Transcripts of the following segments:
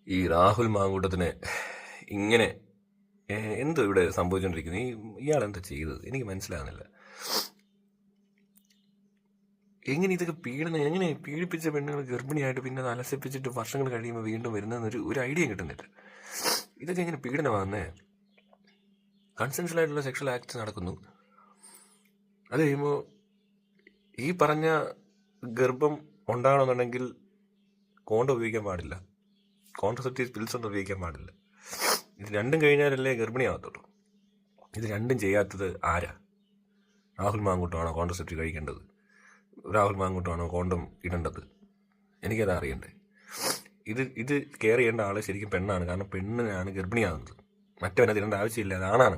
ഈ രാഹുൽ മാങ്കൂട്ടത്തിന് ഇങ്ങനെ എന്തോ ഇവിടെ സംഭവിച്ചുകൊണ്ടിരിക്കുന്നത്? ഇയാൾ എന്താ ചെയ്തത്? എനിക്ക് മനസ്സിലാകുന്നില്ല. എങ്ങനെ ഇതൊക്കെ എങ്ങനെ പീഡിപ്പിച്ച പെണ്ണുങ്ങൾ ഗർഭിണിയായിട്ട് പിന്നെ അത് അലസിപ്പിച്ചിട്ട് വർഷങ്ങൾ കഴിയുമ്പോൾ വീണ്ടും വരുന്നതെന്നൊരു ഐഡിയ കിട്ടുന്നില്ല. ഇതൊക്കെ എങ്ങനെ പീഡനമാകുന്നേ? കൺസെൻഷ്യൽ ആയിട്ടുള്ള സെക്ഷൽ ആക്ട് നടക്കുന്നു. അത് കഴിയുമ്പോൾ ഈ പറഞ്ഞ ഗർഭം ഉണ്ടാകണമെന്നുണ്ടെങ്കിൽ കോണ്ടം ഉപയോഗിക്കാൻ പാടില്ല, കോൺട്രസെപ്റ്റീവ് പിൽസ് ഒന്നും ഉപയോഗിക്കാൻ പാടില്ല. ഇത് രണ്ടും കഴിഞ്ഞാലല്ലേ ഗർഭിണിയാകത്തുള്ളൂ. ഇത് രണ്ടും ചെയ്യാത്തത് ആരാ? രാഹുൽ മാങ്കൂട്ടമാണോ കോൺട്രസെപ്റ്റീവ് കഴിക്കേണ്ടത്? രാഹുൽ മാങ്കൂട്ടമാണോ കോണ്ടം ഇടേണ്ടത്? എനിക്കത് അറിയണ്ടേ. ഇത് കെയർ ചെയ്യേണ്ട ആൾ ശരിക്കും പെണ്ണാണ്. കാരണം പെണ്ണിനാണ് ഗർഭിണിയാകുന്നത്. മറ്റവനത് ഇടേണ്ട ആവശ്യമില്ല, അതാണാണ്.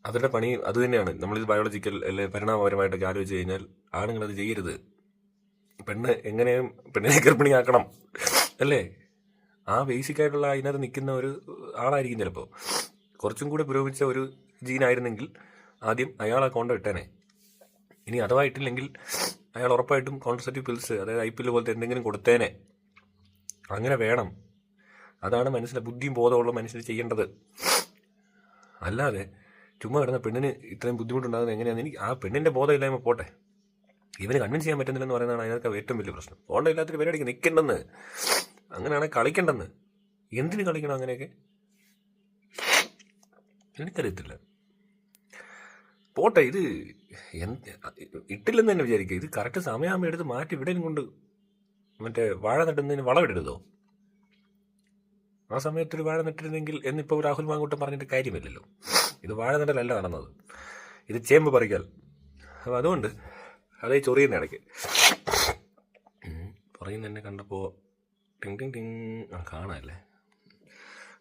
അവരുടെ പണി അത് തന്നെയാണ്. നമ്മളിത് ബയോളജിക്കൽ അല്ലെ പരിണാമപരമായിട്ടൊക്കെ ആലോചിച്ച് കഴിഞ്ഞാൽ ആണുങ്ങളത് ചെയ്യരുത്. പെണ്ണിനെ ഗർഭിണിയാക്കണം അല്ലേ? ആ ബേസിക് ആയിട്ടുള്ള അതിനകത്ത് നിൽക്കുന്ന ഒരു ആളായിരിക്കും. ചിലപ്പോൾ കുറച്ചും കൂടെ പുരോഗമിച്ച ഒരു ജീനായിരുന്നെങ്കിൽ ആദ്യം അയാൾ ആ കോണ്ടം ഇട്ടേനെ. ഇനി അഥവാ ഇട്ടില്ലെങ്കിൽ അയാൾ ഉറപ്പായിട്ടും കോൺട്രസെപ്റ്റീവ് പിൽസ്, അതായത് IPL പോലത്തെ എന്തെങ്കിലും കൊടുത്തേനെ. അങ്ങനെ വേണം. അതാണ് ബുദ്ധിയും ബോധമുള്ള മനുഷ്യർ ചെയ്യേണ്ടത്. അല്ലാതെ ചുമ്മാ കിടന്ന പെണ്ണിന് ഇത്രയും ബുദ്ധിമുട്ടുണ്ടാകുന്നത് എങ്ങനെയാണെന്ന് എനിക്ക് ആ പെണ്ണിൻ്റെ ബോധമില്ലായ്മ പോട്ടെ, ഇവന് കൺവിൻസ് ചെയ്യാൻ പറ്റുന്നില്ലെന്ന് പറയുന്നതാണ് അതിനൊക്കെ ഏറ്റവും വലിയ പ്രശ്നം. കോണ്ടം ഇല്ലാത്തൊരു പരിപാടിക്ക് നിൽക്കണ്ടെന്ന്, അങ്ങനെയാണെങ്കിൽ കളിക്കണ്ടെന്ന്. എന്തിനു കളിക്കണം അങ്ങനെയൊക്കെ? എനിക്കറിയത്തില്ല. പോട്ടെ, ഇത് ഇട്ടില്ലെന്ന് തന്നെ വിചാരിക്കുക. ഇത് കറക്റ്റ് സമയമാകുമ്പോൾ എടുത്ത് മാറ്റി ഇവിടെയും കൊണ്ട് മറ്റേ വാഴ നട്ടുന്നതിന് വളമിടരുതോ? ആ സമയത്തൊരു വാഴ നട്ടിരുന്നെങ്കിൽ എന്നിപ്പോൾ രാഹുൽ മാങ്കൂട്ടം പറഞ്ഞിട്ട് കാര്യമില്ലല്ലോ. ഇത് വാഴ നടലല്ല നടന്നത്, ഇത് ചേമ്പ് പറിക്കൽ. അപ്പം അതുകൊണ്ട് അതേ ചൊറിയുന്ന ഇടയ്ക്ക് പറയുന്ന എന്നെ കണ്ടപ്പോൾ ടിങ് ടിങ് ടിങ് കാണാമല്ലേ.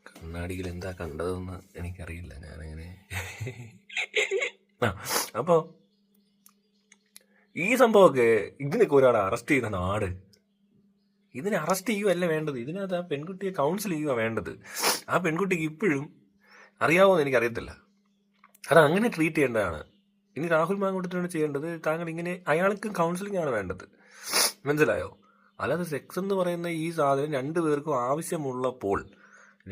കണ്ണാടിയിൽ എന്താ കണ്ടതെന്ന് എനിക്കറിയില്ല. ഞാനങ്ങനെ അപ്പോൾ ഈ സംഭവമൊക്കെ ഇതിനൊക്കെ ഒരാളെ അറസ്റ്റ് ചെയ്യുന്ന നാട്. ഇതിനെ അറസ്റ്റ് ചെയ്യുകയല്ല വേണ്ടത്. ഇതിനകത്ത് ആ പെൺകുട്ടിയെ കൗൺസിൽ ചെയ്യുക വേണ്ടത്. ആ പെൺകുട്ടിക്ക് ഇപ്പോഴും അറിയാവോന്ന് എനിക്കറിയത്തില്ല. അത് അങ്ങനെ ട്രീറ്റ് ചെയ്യേണ്ടതാണ്. ഇനി രാഹുൽ മാങ്കൂട്ടത്തിനോട് ചെയ്യേണ്ടത്, താങ്കൾ ഇങ്ങനെ അയാൾക്ക് കൗൺസിലിംഗ് ആണ് വേണ്ടത്. മനസ്സിലായോ? അല്ലാതെ സെക്സ് എന്ന് പറയുന്ന ഈ സാധനം രണ്ടുപേർക്കും ആവശ്യമുള്ളപ്പോൾ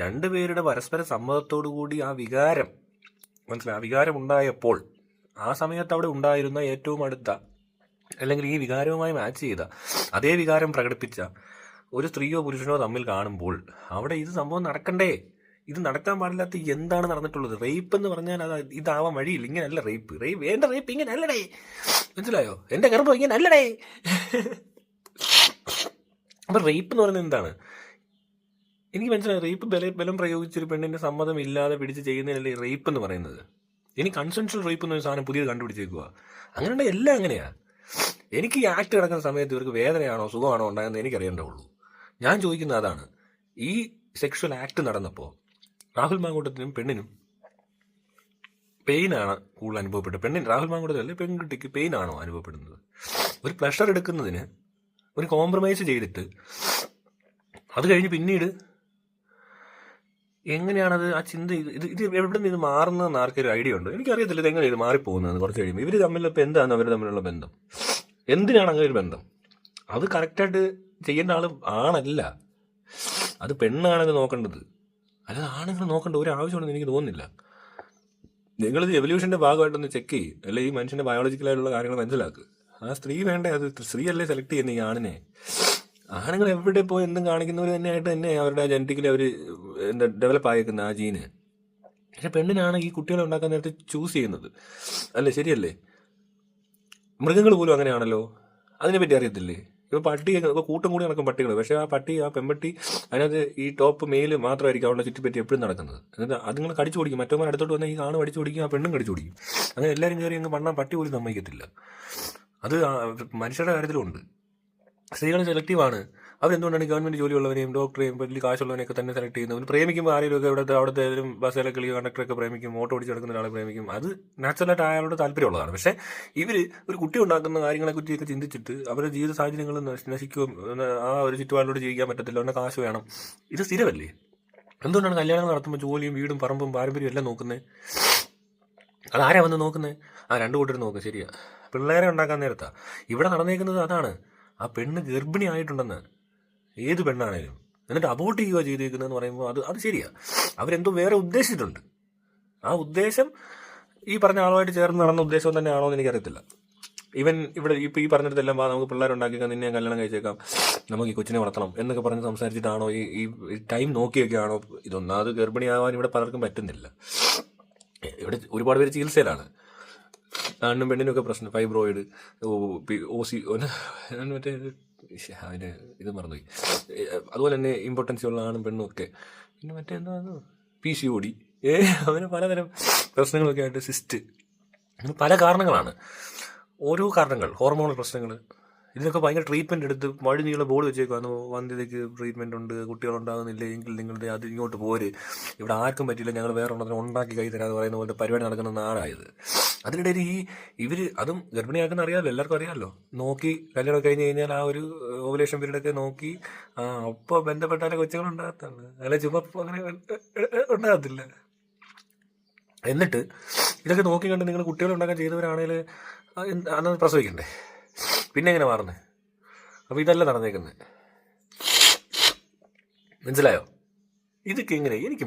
രണ്ടുപേരുടെ പരസ്പര സമ്മതത്തോടു കൂടി ആ വികാരം ആ വികാരം ഉണ്ടായപ്പോൾ ആ സമയത്ത് അവിടെ ഉണ്ടായിരുന്ന ഏറ്റവും അടുത്ത അല്ലെങ്കിൽ ഈ വികാരവുമായി മാച്ച് ചെയ്ത അതേ വികാരം പ്രകടിപ്പിച്ച ഒരു സ്ത്രീയോ പുരുഷനോ തമ്മിൽ കാണുമ്പോൾ അവിടെ ഇത് സംഭവം നടക്കണ്ടേ? ഇത് നടക്കാൻ പാടില്ലാത്ത എന്താണ് നടന്നിട്ടുള്ളത്? റേപ്പ് എന്ന് പറഞ്ഞാൽ അത് ഇതാവാൻ വഴിയില്ല. ഇങ്ങനെയല്ല റേപ്പ്. വേണ്ട റേപ്പ് ഇങ്ങനെ അല്ലടേ. മനസ്സിലായോ? എൻ്റെ ഗർഭം ഇങ്ങനെ അല്ലടേ. അപ്പം റേപ്പ് എന്ന് പറയുന്നത് എന്താണ്? എനിക്ക് മനസ്സിലായി. റേപ്പ് ബലം പ്രയോഗിച്ചൊരു പെണ്ണിൻ്റെ സമ്മതം ഇല്ലാതെ പിടിച്ച് ചെയ്യുന്നതിനല്ലേ റേപ്പ് എന്ന് പറയുന്നത്. ഇനി കൺസെൻഷ്യൽ റേപ്പ് എന്നൊരു സാധനം പുതിയത് കണ്ടുപിടിച്ചേക്കുക. അങ്ങനെയുള്ള എല്ലാം അങ്ങനെയാ. എനിക്ക് ഈ ആക്ട് കിടക്കുന്ന സമയത്ത് ഇവർക്ക് വേദനയാണോ സുഖമാണോ ഉണ്ടായെന്ന് എനിക്കറിയേണ്ടതുള്ളൂ. ഞാൻ ചോദിക്കുന്നത് അതാണ്. ഈ സെക്ഷൽ ആക്ട് നടന്നപ്പോൾ രാഹുൽ മാങ്കൂട്ടത്തിനും പെണ്ണിനും പെയിനാണ് കൂടുതൽ അനുഭവപ്പെട്ടത്. രാഹുൽ മാങ്കൂട്ടത്തിലല്ലേ പെൺകുട്ടിക്ക് പെയിനാണോ അനുഭവപ്പെടുന്നത്? ഒരു പ്ലഷർ എടുക്കുന്നതിന് ഒരു കോംപ്രമൈസ് ചെയ്തിട്ട് അത് കഴിഞ്ഞ് പിന്നീട് എങ്ങനെയാണത് ആ ചിന്ത ഇത് എവിടെ നിന്ന് ഇത് മാറുന്നതെന്ന് ആർക്കൊരു ഐഡിയ ഉണ്ട്? എനിക്കറിയത്തില്ല ഇത് എങ്ങനെ ഇത് മാറിപ്പോകുന്നതെന്ന്. കുറച്ച് കഴിയുമ്പോൾ ഇവർ തമ്മിലിപ്പോൾ എന്താണ് അവർ തമ്മിലുള്ള ബന്ധം? എന്തിനാണ് അങ്ങനെ ഒരു ബന്ധം? അത് കറക്റ്റായിട്ട് ചെയ്യേണ്ട ആൾ ആണല്ല, അത് പെണ്ണാണത് നോക്കേണ്ടത്. അല്ലാതെ ആണുങ്ങൾ നോക്കേണ്ട ഒരു ആവശ്യമുണ്ടെന്ന് എനിക്ക് തോന്നുന്നില്ല. നിങ്ങളിത് എവല്യൂഷൻ്റെ ഭാഗമായിട്ടൊന്ന് ചെക്ക് ചെയ്യും, അല്ലെ ഈ മനുഷ്യൻ്റെ ബയോളജിക്കലായിട്ടുള്ള കാര്യങ്ങൾ മനസ്സിലാക്കുക. ആ സ്ത്രീ വേണ്ടേ? അത് സ്ത്രീ അല്ലേ സെലക്ട് ചെയ്യുന്ന ഈ ആണിനെ. ആണുങ്ങൾ എവിടെ പോയി എന്തും കാണിക്കുന്നവർ തന്നെയായിട്ട് തന്നെ അവരുടെ ജനറ്റിക്കലി അവർ എന്താ ഡെവലപ്പ് ആയേക്കുന്ന ആ ജീന്. പക്ഷെ പെണ്ണിനാണ് ഈ കുട്ടികളെ ഉണ്ടാക്കാൻ നേരത്തെ ചൂസ് ചെയ്യുന്നത്, അല്ലേ? ശരിയല്ലേ? മൃഗങ്ങൾ പോലും അങ്ങനെയാണല്ലോ. അതിനെപ്പറ്റി അറിയത്തില്ലേ? ഇപ്പോൾ പട്ടിയൊക്കെ ഇപ്പോൾ കൂട്ടം കൂടി നടക്കും പട്ടികൾ. പക്ഷേ ആ പെൺപട്ടി അതിനകത്ത് ഈ ടോപ്പ് മെയിൽ മാത്രമായിരിക്കും അവളുടെ ചുറ്റിപ്പറ്റി എപ്പോഴും നടക്കുന്നത്. എന്നിട്ട് അതുങ്ങൾ കടിച്ചു പിടിക്കും. മറ്റവന്മാർ അടുത്തോട്ട് വന്നാൽ ഈ ആണ് കടിച്ചു പിടിക്കും, ആ പെണ്ണും കടിച്ചു പിടിക്കും. അങ്ങനെ എല്ലാവരും കയറി അങ്ങ് പണ്ണാൻ പട്ടി പോലും സമ്മതിക്കത്തില്ല. അത് മനുഷ്യരുടെ കാര്യത്തിലുണ്ട്. സ്ത്രീകൾ സെലക്റ്റീവാണ്. അവരെന്തുകൊണ്ടാണ് ഗവൺമെൻറ് ജോലിയുള്ളവരെയും ഡോക്ടറെയും വലിയ കാശുള്ളവനെയൊക്കെ തന്നെ സെലക്ട് ചെയ്യുന്നത്? അവന് പ്രേമിക്കുമ്പോൾ ആരെയൊക്കെ അവിടുത്തെ ഏതെങ്കിലും ബസ്സിലൊക്കെ കണ്ടക്ടറൊക്കെ പ്രേമിക്കും, ഓട്ടോ ഓടിച്ച് നടക്കുന്ന ഒരാളെ പ്രേമിക്കും. അത് നാച്ചുറലായിട്ട് അയാളുടെ താല്പര്യമുള്ളതാണ്. പക്ഷേ ഇവർ ഒരു കുട്ടി ഉണ്ടാക്കുന്ന കാര്യങ്ങളെക്കുറിച്ചൊക്കെ ചിന്തിച്ചിട്ട് അവരുടെ ജീവിത സാഹചര്യങ്ങൾ നശിക്കുകയും ആ ഒരു ചുറ്റുപാടിലൂടെ ജീവിക്കാൻ പറ്റത്തില്ല, അവൻ്റെ കാശ് വേണം. ഇത് സ്ഥിരമല്ലേ? എന്തുകൊണ്ടാണ് കല്യാണം നടത്തുമ്പോൾ ജോലിയും വീടും പറമ്പും പാരമ്പര്യവും എല്ലാം നോക്കുന്നത്? അതാരാ വന്ന് നോക്കുന്നത്? ആ രണ്ടു കൂട്ടർ നോക്കും. ശരിയാ, പിള്ളേരെ ഉണ്ടാക്കാൻ നേരത്താ. ഇവിടെ നടന്നേക്കുന്നത് അതാണ്. ആ പെണ്ണ് ഗർഭിണി ആയിട്ടുണ്ടെന്ന്. ഏത് പെണ്ണാണേലും. എന്നിട്ട് അബോർട്ട് ചെയ്യുക ചെയ്തേക്കുന്നതെന്ന് പറയുമ്പോൾ അത് ശരിയാ. അവരെന്തോ വേറെ ഉദ്ദേശിച്ചിട്ടുണ്ട്. ആ ഉദ്ദേശം ഈ പറഞ്ഞ ആളുമായിട്ട് ചേർന്ന് നടന്ന ഉദ്ദേശം തന്നെയാണോ എന്ന് എനിക്കറിയത്തില്ല. ഇവൻ ഇവിടെ ഇപ്പം ഈ പറഞ്ഞിടത്തെല്ലാം നമുക്ക് പിള്ളേരുണ്ടാക്കിയേക്കാം, നിന്നെ കല്യാണം കഴിച്ചേക്കാം, നമുക്ക് ഈ കൊച്ചിനെ വളർത്തണം എന്നൊക്കെ പറഞ്ഞ് സംസാരിച്ചിട്ടാണോ ഈ ടൈം നോക്കിയൊക്കെയാണോ ഇതൊന്നാമത് ഗർഭിണിയാവാൻ ഇവിടെ പലർക്കും പറ്റുന്നില്ല. ഇവിടെ ഒരുപാട് പേര് ചികിത്സയിലാണ്. ആണിനും പെണ്ണിനും ഒക്കെ പ്രശ്നം, ഫൈബ്രോയിഡ്, OC, മറ്റേ അതിന് ഇത് മറന്നുപോയി. അതുപോലെ തന്നെ ഇമ്പോർട്ടൻസി ഉള്ള ആണും പെണ്ണും ഒക്കെ. പിന്നെ മറ്റേ എന്താണ് PCOD, അങ്ങനെ പലതരം പ്രശ്നങ്ങളൊക്കെ ആയിട്ട് സിസ്റ്റ്, അങ്ങനെ പല കാരണങ്ങളാണ്. ഓരോ കാരണങ്ങൾ, ഹോർമോണൽ പ്രശ്നങ്ങൾ, ഇതിനൊക്കെ ഭയങ്കര ട്രീറ്റ്മെൻറ്റ് എടുത്ത് വഴി നീളെ ബോർഡ് വെച്ചേക്കാണ്, വന്ധ്യതയ്ക്ക് ട്രീറ്റ്മെൻറ്റ് ഉണ്ട്, കുട്ടികളുണ്ടാകുന്നില്ല എങ്കിൽ നിങ്ങളുടെ അത് ഇങ്ങോട്ട് പോര്, ഇവിടെ ആർക്കും പറ്റില്ല, ഞങ്ങൾ വേറെ ഒന്നതിനെ ഉണ്ടാക്കി കൈ തരാമെന്ന് പറയുന്ന പോലത്തെ പരിപാടി നടക്കുന്ന നാടായത്. അതിനിടയിൽ ഇവർ അതും ഗർഭിണിയാക്കുന്ന അറിയാമല്ലോ, എല്ലാവർക്കും അറിയാമല്ലോ, നോക്കി കല്യാണം കഴിഞ്ഞ് കഴിഞ്ഞാൽ ആ ഒരു ഓവുലേഷൻ പീരീഡൊക്കെ നോക്കി അപ്പോൾ ബന്ധപ്പെട്ടാലേ കൊച്ചുകൾ ഉണ്ടാകത്തുള്ളൂ, അല്ലെ ചുമ്മാ അങ്ങനെ ഉണ്ടാകത്തില്ല. എന്നിട്ട് ഇതൊക്കെ നോക്കി കണ്ട് നിങ്ങൾ കുട്ടികളുണ്ടാക്കാൻ ചെയ്തവരാണെങ്കിൽ അന്ന് പ്രസവിക്കണ്ടേ, പിന്നെ എങ്ങനെ മാറുന്നത്? അപ്പോൾ ഇതല്ല നടന്നേക്കുന്നത്, മനസ്സിലായോ? ഇതൊക്കെ എങ്ങനെ എനിക്ക്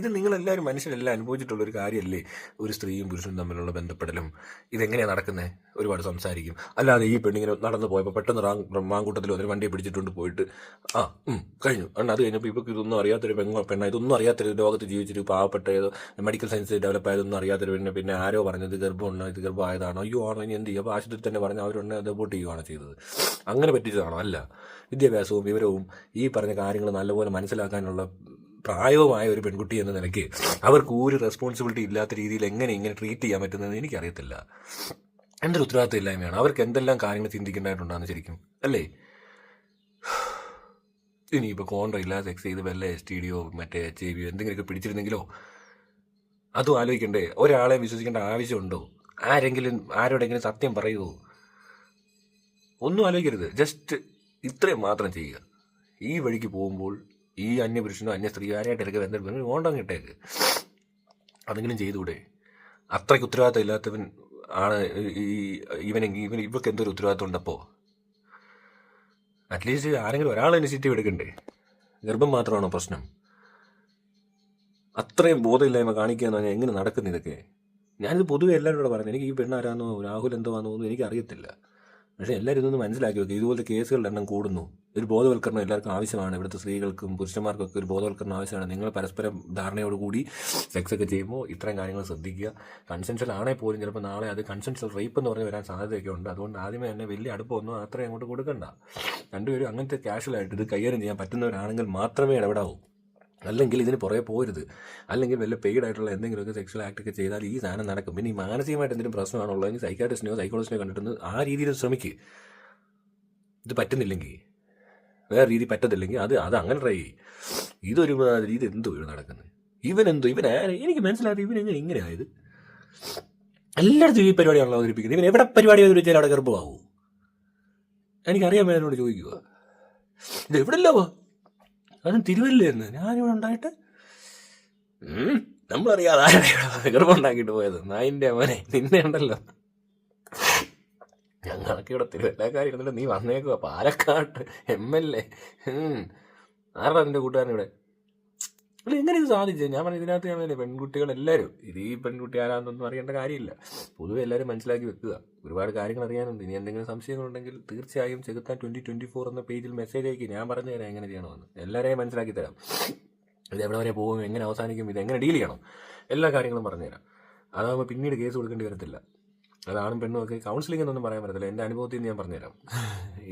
ഇത് നിങ്ങളെല്ലാവരും മനുഷ്യരെല്ലാം അനുഭവിച്ചിട്ടുള്ളൊരു കാര്യമല്ലേ, ഒരു സ്ത്രീയും പുരുഷനും തമ്മിലുള്ള ബന്ധപ്പെടലും ഇതെങ്ങനെയാണ് നടക്കുന്നത്? ഒരുപാട് സംസാരിക്കും. അല്ലാതെ ഈ പെണ്ണിങ്ങനെ നടന്നു പോയപ്പോൾ പെട്ടെന്ന് മാങ്കൂട്ടത്തിൽ ഒരു വണ്ടിയെ പിടിച്ചിട്ടുണ്ട് പോയിട്ട് കഴിഞ്ഞു. കാരണം അത് കഴിഞ്ഞപ്പോൾ ഇപ്പോൾ ഇതൊന്നും അറിയാത്തൊരു പെണ്ണ, ഇതൊന്നും അറിയാത്തൊരു ലോകത്ത് ജീവിച്ചൊരു പാവപ്പെട്ട ഏതോ മെഡിക്കൽ സയൻസ് ഡെവലപ്പ് ആയതൊന്നും അറിയാത്തൊരു പിന്നെ ആരോ പറഞ്ഞത് ഗർഭമുണ്ടോ, ഇത് ഗർഭമായതാണോ, അയ്യോ ആണോ, ഇനി എന്ത് ചെയ്യും? അപ്പോൾ ആശുപത്രി തന്നെ പറഞ്ഞ് അവരുടനെ അത് റിപ്പോർട്ട് ചെയ്യുകയാണ് ചെയ്തത്. അങ്ങനെ പറ്റിച്ചതാണോ? അല്ല. വിദ്യാഭ്യാസവും വിവരവും ഈ പറഞ്ഞ കാര്യങ്ങൾ നല്ലപോലെ മനസ്സിലാക്കാനുള്ള പ്രായവുമായ ഒരു പെൺകുട്ടി എന്ന നിലയ്ക്ക് അവർക്ക് ഒരു റെസ്പോൺസിബിലിറ്റി ഇല്ലാത്ത രീതിയിൽ എങ്ങനെ ഇങ്ങനെ ട്രീറ്റ് ചെയ്യാൻ പറ്റുന്നതെന്ന് എനിക്കറിയത്തില്ല. എന്തൊരു ഉത്തരവാദിത്വം ഇല്ലായ്മയാണ്. അവർക്ക് എന്തെല്ലാം കാര്യങ്ങൾ ചിന്തിക്കേണ്ടതായിട്ടുണ്ടാകുന്ന ശരിക്കും, അല്ലേ? ഇനിയിപ്പോൾ കോണ്ടോ ഇല്ലാതെ സെക്സ് ചെയ്ത് വല്ല STD മറ്റേ HIV എന്തെങ്കിലുമൊക്കെ പിടിച്ചിരുന്നെങ്കിലോ, അതും ആലോചിക്കണ്ടേ? ഒരാളെ വിശ്വസിക്കേണ്ട ആവശ്യമുണ്ടോ? ആരോടെങ്കിലും സത്യം പറയുമോ? ഒന്നും ആലോചിക്കരുത്. ജസ്റ്റ് ഇത്രയും മാത്രം ചെയ്യുക. ഈ വഴിക്ക് പോകുമ്പോൾ ഈ അന്യപുരുഷനോ അന്യ സ്ത്രീ ആരായിട്ടൊക്കെ ബന്ധപ്പെട്ട് കോണ്ടം കിട്ടേക്ക്, അതെങ്കിലും ചെയ്തുകൂടെ? അത്രയ്ക്ക് ഉത്തരവാദിത്തം ഇല്ലാത്തവൻ ആണ് ഇവർക്ക് എന്തൊരു ഉത്തരവാദിത്തം ഉണ്ടപ്പോൾ? അറ്റ്ലീസ്റ്റ് ആരെങ്കിലും ഒരാൾ ഇനിഷ്യേറ്റീവ് എടുക്കണ്ടേ? ഗർഭം മാത്രമാണോ പ്രശ്നം? അത്രയും ബോധമില്ലായ്മ കാണിക്കുക എന്ന് പറഞ്ഞാൽ എങ്ങനെ നടക്കുന്നു ഇതൊക്കെ? ഞാനിത് പൊതുവെ എല്ലാവരും കൂടെ പറഞ്ഞു. എനിക്ക് ഈ പെണ്ണാരാന്നോ രാഹുൽ എന്തോ ആണെന്നോ ഒന്നും എനിക്കറിയത്തില്ല. പക്ഷേ എല്ലാവരും ഇതൊന്ന് മനസ്സിലാക്കി വെക്കുക. ഇതുപോലത്തെ കേസുകളുടെ എണ്ണം കൂടുന്നു. ഒരു ബോധവൽക്കരണം എല്ലാവർക്കും ആവശ്യമാണ്. ഇവിടുത്തെ സ്ത്രീകൾക്കും പുരുഷന്മാർക്കൊക്കെ ഒരു ബോധവൽക്കരണം ആവശ്യമാണ്. നിങ്ങൾ പരസ്പരം ധാരണയോടുകൂടി സെക്സ് ഒക്കെ ചെയ്യുമ്പോൾ ഇത്രയും കാര്യങ്ങൾ ശ്രദ്ധിക്കുക. കൺസെൻഷ്യൽ ആണെങ്കിൽ പോലും ചിലപ്പോൾ നാളെ അത് കൺസെൻഷ്യൽ റേപ്പ് എന്ന് പറഞ്ഞ് വരാൻ സാധ്യതയൊക്കെ ഉണ്ട്. അതുകൊണ്ട് ആദ്യമേ തന്നെ വലിയ അടുപ്പമൊന്നും അത്രയും അങ്ങോട്ട് കൊടുക്കണ്ട. രണ്ടുപേരും അങ്ങനത്തെ കാഷ്വലായിട്ട് ഇത് കൈകാര്യം ചെയ്യാൻ പറ്റുന്നവരാണെങ്കിൽ മാത്രമേ ഇടപെടാവൂ. അല്ലെങ്കിൽ ഇതിന് പുറകെ പോരുത്. അല്ലെങ്കിൽ വല്ല പെയ്ഡ് ആയിട്ടുള്ള എന്തെങ്കിലുമൊക്കെ സെക്സ്വൽ ആക്ട് ഒക്കെ ചെയ്താൽ ഈ സാധനം നടക്കും. പിന്നെ ഈ മാനസികമായിട്ട് എന്തെങ്കിലും പ്രശ്നമാണുള്ളതെങ്കിൽ സൈക്കാട്രിസ്റ്റിനെയോ സൈക്കോളജിസ്റ്റിനെയോ കണ്ടിട്ട് ആ രീതിയിൽ ശ്രമിക്കുക. ഇത് പറ്റുന്നില്ലെങ്കിൽ, വേറെ രീതി പറ്റത്തില്ലെങ്കിൽ അത് അങ്ങനെ ട്രൈ ചെയ്യും. ഇതൊരുമാതിരി ഇതെന്തോ നടക്കുന്നത്? എനിക്ക് മനസ്സിലായത് ഇങ്ങനെ ആയത്. എല്ലായിടത്തും ഈ പരിപാടിയാണല്ലോ അവതരിപ്പിക്കുന്നത്. ഇവൻ എവിടെ പരിപാടി അവതരിപ്പിച്ചാൽ അവിടെ ഗർഭമാവൂ? എനിക്കറിയാൻ മേനോട് ചോദിക്കുക. ഇത് എവിടെല്ലോ? അതും തിരുവല്ലായിരുന്നു. ഞാനിവിടെ ഉണ്ടായിട്ട് നമ്മളറിയാതെ ആരുടെ ഗർഭം ഉണ്ടാക്കിയിട്ട് പോയത്? നായിൻ്റെ മോനെ, നിന്നെ ഉണ്ടല്ലോ. ഞങ്ങളൊക്കെ ഇവിടെ തിരുവല്ലക്കാർ ഇരുന്നിട്ട് നീ വന്നേക്കുക. പാലക്കാട്ട് MLA ആരുടെ നിൻ്റെ കൂട്ടുകാരൻ ഇവിടെ? അല്ല, എങ്ങനെ ഇത് സാധിച്ചത്? ഞാൻ പറഞ്ഞു ഇതിനകത്ത് ഞാൻ പെൺകുട്ടികളെല്ലാവരും ഇത് ഈ പെൺകുട്ടി ആരാന്നൊന്നും അറിയേണ്ട കാര്യമില്ല. പൊതുവെ എല്ലാവരും മനസ്സിലാക്കി വെക്കുക. ഒരുപാട് കാര്യങ്ങൾ അറിയാനുണ്ട്. ഇനി എന്തെങ്കിലും സംശയങ്ങളുണ്ടെങ്കിൽ തീർച്ചയായും ചെകുത്താൻ 2024 എന്ന പേജിൽ മെസ്സേജ് അയക്കും. ഞാൻ പറഞ്ഞു തരാം എങ്ങനെ ചെയ്യണമെന്ന്. എല്ലാവരെയും മനസ്സിലാക്കി തരാം. ഇത് എവിടെ വരെ പോകും, എങ്ങനെ അവസാനിക്കും, ഇത് എങ്ങനെ ഡീൽ ചെയ്യണം, എല്ലാ കാര്യങ്ങളും പറഞ്ഞുതരാം. അതാകുമ്പോൾ പിന്നീട് കേസ് കൊടുക്കേണ്ടി വരത്തില്ല. അതാണും പെണ്ണും ഒക്കെ കൗൺസിലിംഗ് എന്നൊന്നും പറയാൻ പറ്റത്തില്ല. എൻ്റെ അനുഭവത്തിൽ നിന്ന് ഞാൻ പറഞ്ഞുതരാം.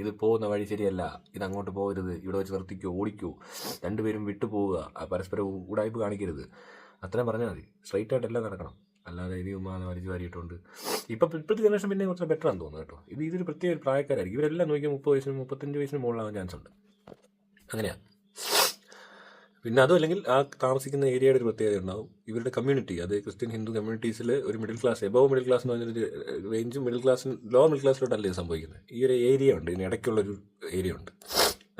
ഇത് പോകുന്ന വഴി ശരിയല്ല, ഇത് അങ്ങോട്ട് പോകരുത്, ഇവിടെ വെച്ച് നിർത്തിക്കോ, ഓടിക്കോ, രണ്ടുപേരും വിട്ടുപോവുക, പരസ്പരം ഉടായ്പ് കാണിക്കരുത്, അത്രയും പറഞ്ഞാൽ മതി. സ്ട്രൈറ്റ് ആയിട്ട് എല്ലാം നടക്കണം. അല്ലാതെ ഇനി ഉമ്മാന്ന് വലിച്ചു വാരിയിട്ടുണ്ട്. ഇപ്പോഴത്തെ ജനറേഷൻ പിന്നെ കുറച്ച് ബെറ്റർ ആണെന്ന് തോന്നുന്നു കേട്ടോ. ഇതൊരു പ്രത്യേക ഒരു പ്രായക്കാരായിരിക്കും. ഇവരെല്ലാം നോക്കിയാൽ 30 വയസ്സിനും 35 വയസ്സിനും മുകളിലാവാൻ ചാൻസ് ഉണ്ട്. അങ്ങനെയാണ്. പിന്നെ അതും അല്ലെങ്കിൽ ആ താമസിക്കുന്ന ഏരിയയുടെ ഒരു പ്രത്യേകത ഉണ്ടാവും. ഇവരുടെ കമ്മ്യൂണിറ്റി, അത് ക്രിസ്ത്യൻ ഹിന്ദു കമ്മ്യൂണിറ്റീസിൽ ഒരു middle class, above middle class എന്ന് പറഞ്ഞൊരു range, middle class low middle ക്ലാസ്സിലോട്ടല്ലേ സംഭവിക്കുന്നത്. ഈ ഒരു ഏരിയ ഉണ്ട്, ഇതിനിടയ്ക്കുള്ളൊരു ഏരിയ ഉണ്ട്.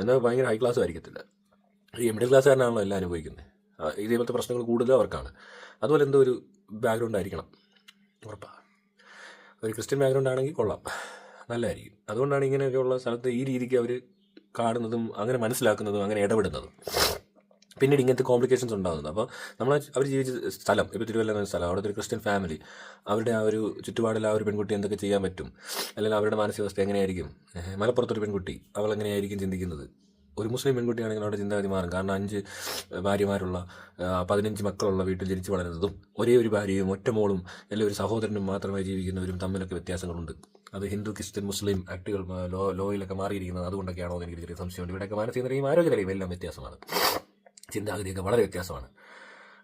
എന്നാൽ ഭയങ്കര ഹൈ ക്ലാസ്സും ആയിരിക്കത്തില്ല. ഈ മിഡിൽ ക്ലാസ്സുകാരനാണല്ലോ എല്ലാം അനുഭവിക്കുന്നത്. ഇതേപോലത്തെ പ്രശ്നങ്ങൾ കൂടുതലും അവർക്കാണ്. അതുപോലെ എന്തോ ഒരു ബാക്ക്ഗ്രൗണ്ട് ആയിരിക്കണം ഉറപ്പാണ്. ഒരു ക്രിസ്ത്യൻ ബാക്ക്ഗ്രൗണ്ട് ആണെങ്കിൽ കൊള്ളാം, നല്ലതായിരിക്കും. അതുകൊണ്ടാണ് ഇങ്ങനെയൊക്കെയുള്ള സ്ഥലത്ത് ഈ രീതിക്ക് അവർ കാണുന്നതും അങ്ങനെ മനസ്സിലാക്കുന്നതും അങ്ങനെ ഇടപെടുന്നതും പിന്നീട് ഇങ്ങനത്തെ കോംപ്ലിക്കേഷൻസ് ഉണ്ടാകുന്നത്. അപ്പോൾ അവർ ജീവിച്ച സ്ഥലം, ഇപ്പോൾ തിരുവല്ല എന്ന സ്ഥലം, അവിടുത്തെ ഒരു ക്രിസ്ത്യൻ ഫാമിലി, അവരുടെ ആ ഒരു ചുറ്റുപാടിൽ ആ ഒരു പെൺകുട്ടി എന്തൊക്കെ ചെയ്യാൻ പറ്റും, അല്ലെങ്കിൽ അവരുടെ മാനസികാവസ്ഥ എങ്ങനെയായിരിക്കും, മലപ്പുറത്തൊരു പെൺകുട്ടി അവൾ എങ്ങനെയായിരിക്കും ചിന്തിക്കുന്നത്. ഒരു മുസ്ലിം പെൺകുട്ടിയാണെങ്കിൽ അവിടെ ചിന്താഗതി മാറും. കാരണം 5 ഭാര്യമാരുള്ള 15 മക്കളുള്ള വീട്ടിൽ ജനിച്ചു വളരുന്നതും ഒരേ ഒരു ഭാര്യയും ഒറ്റ മോളും അല്ലെങ്കിൽ ഒരു സഹോദരനും മാത്രമായി ജീവിക്കുന്നവരും തമ്മിലൊക്കെ വ്യത്യാസങ്ങളുണ്ട്. അത് ഹിന്ദു, ക്രിസ്ത്യൻ, മുസ്ലിം ആക്ടുകൾ ലോയിലൊക്കെ മാറിയിരിക്കുന്നത് അതുകൊണ്ടൊക്കെയാണോ എന്ന് എനിക്ക് ചെറിയ സംശയമുണ്ട്. ഇവിടെയൊക്കെ മാനസിക നിലയും ആരോഗ്യ നിലയും എല്ലാം വ്യത്യാസമാണ്, ചിന്താഗതിയൊക്കെ വളരെ വ്യത്യാസമാണ്.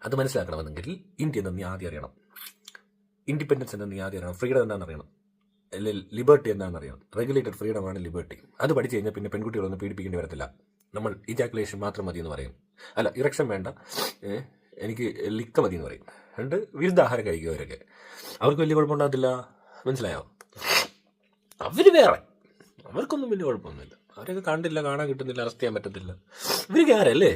അത് മനസ്സിലാക്കണമെന്നെങ്കിൽ ഇന്ത്യ എന്ന് നീ ആദ്യം അറിയണം, ഇൻഡിപെൻഡൻസ് എന്ന് നീ ആദ്യം അറിയണം, ഫ്രീഡം എന്താണെന്ന് അറിയണം, ലിബർട്ടി എന്താണെന്ന് അറിയണം. റെഗുലേറ്റഡ് ഫ്രീഡമാണ് ലിബർട്ടി. അത് പഠിച്ചു കഴിഞ്ഞാൽ പിന്നെ പെൺകുട്ടികളൊന്നും പീഡിപ്പിക്കേണ്ടി വരത്തില്ല. നമ്മൾ ഇജാക്കുലേഷൻ മാത്രം മതി എന്ന് പറയും, അല്ല ഇറക്ഷൻ വേണ്ട, എനിക്ക് ലിക്ക മതി എന്ന് പറയും. രണ്ട് വിരുദ്ധാഹാരം കഴിക്കും അവരൊക്കെ, അവർക്ക് വലിയ കുഴപ്പമുണ്ടാകത്തില്ല. മനസ്സിലായോ? അവർ വേറെ, അവർക്കൊന്നും വലിയ കുഴപ്പമൊന്നുമില്ല. അവരൊക്കെ കണ്ടില്ല, കാണാൻ കിട്ടുന്നില്ല, അറസ്റ്റ് ചെയ്യാൻ പറ്റത്തില്ല. ഇവരൊക്കെ ആരല്ലേ?